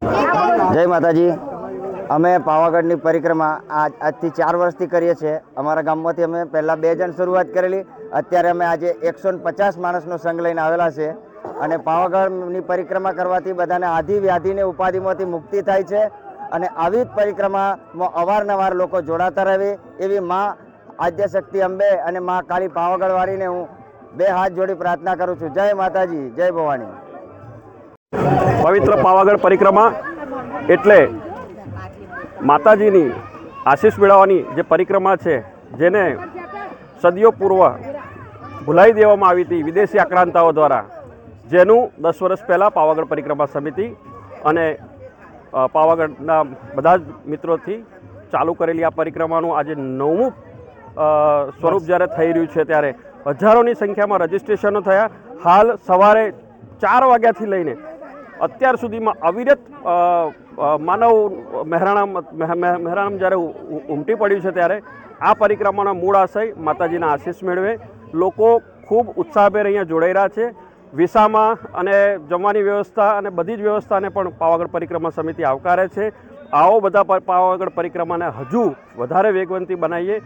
જય માતાજી। અમે પાવાગઢની પરિક્રમા આજથી 4 વર્ષથી કરીએ છીએ। અમારા ગામમાંથી અમે પહેલાં 2 જણ શરૂઆત કરેલી, અત્યારે અમે આજે 150 માણસનો સંઘ લઈને આવેલા છે। અને પાવાગઢની પરિક્રમા કરવાથી બધાને આધિ વ્યાધિને ઉપાધિમાંથી મુક્તિ થાય છે અને આવી જ પરિક્રમામાં અવારનવાર લોકો જોડાતા રહે એવી મા આદ્યશક્તિ અંબે અને મા કાળી પાવાગઢવાળીને હું 2 હાથ જોડી પ્રાર્થના કરું છું। જય માતાજી, જય ભવાની। પવિત્ર પાવાગઢ પરિક્રમા એટલે માતાજીની આશીષ મેળવવાની જે પરિક્રમા છે, જેને સદીઓ પૂર્વ ભૂલાઈ દેવામાં આવી હતી વિદેશી આક્રાંતાઓ દ્વારા, જેનું 10 વર્ષ પહેલાં પાવાગઢ પરિક્રમા સમિતિ અને પાવાગઢના બધા જ મિત્રોથી ચાલુ કરેલી આ પરિક્રમાનું આજે 9મું સ્વરૂપ જ્યારે થઈ રહ્યું છે, ત્યારે હજારોની સંખ્યામાં રજીસ્ટ્રેશનો થયા। હાલ સવારે 4 વાગ્યાથી લઈને અત્યાર સુધીમાં અવિરત માનવ મહેરાણામ જ્યારે ઉમટી પડ્યું છે, ત્યારે આ પરિક્રમાનો મૂળ આશય માતાજીના આશીષ મેળવે લોકો ખૂબ ઉત્સાહભેર અહીંયા જોડાઈ રહ્યા છે। વિસામાં અને જમવાની વ્યવસ્થા અને બધી જ વ્યવસ્થાને પણ પાવાગઢ પરિક્રમા સમિતિ આવકારે છે। આવો બધા પાવાગઢ પરિક્રમાને હજુ વધારે વેગવંતી બનાવીએ।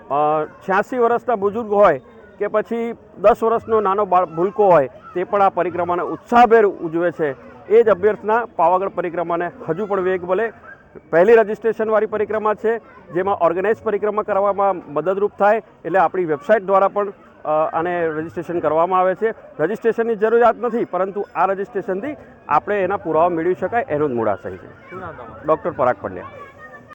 86 વર્ષના બુઝુર્ગ હોય કે પછી 10 વર્ષનો નાનો ભૂલકો હોય, તે પણ આ પરિક્રમાને ઉત્સાહભેર ઉજવે છે। એ જ અભ્યર્થના પાવાગઢ પરિક્રમાને હજુ પણ વેગ મળે। પહેલી રજિસ્ટ્રેશનવાળી પરિક્રમા છે, જેમાં ઓર્ગેનાઇઝ પરિક્રમા કરવામાં મદદરૂપ થાય, એટલે આપણી વેબસાઇટ દ્વારા પણ આને રજિસ્ટ્રેશન કરવામાં આવે છે। રજિસ્ટ્રેશનની જરૂરિયાત નથી, પરંતુ આ રજિસ્ટ્રેશનથી આપણે એના પુરાવા મેળવી શકાય, એનો જ મૂળ આશય છે। ડૉક્ટર પરાગ પંડ્યા।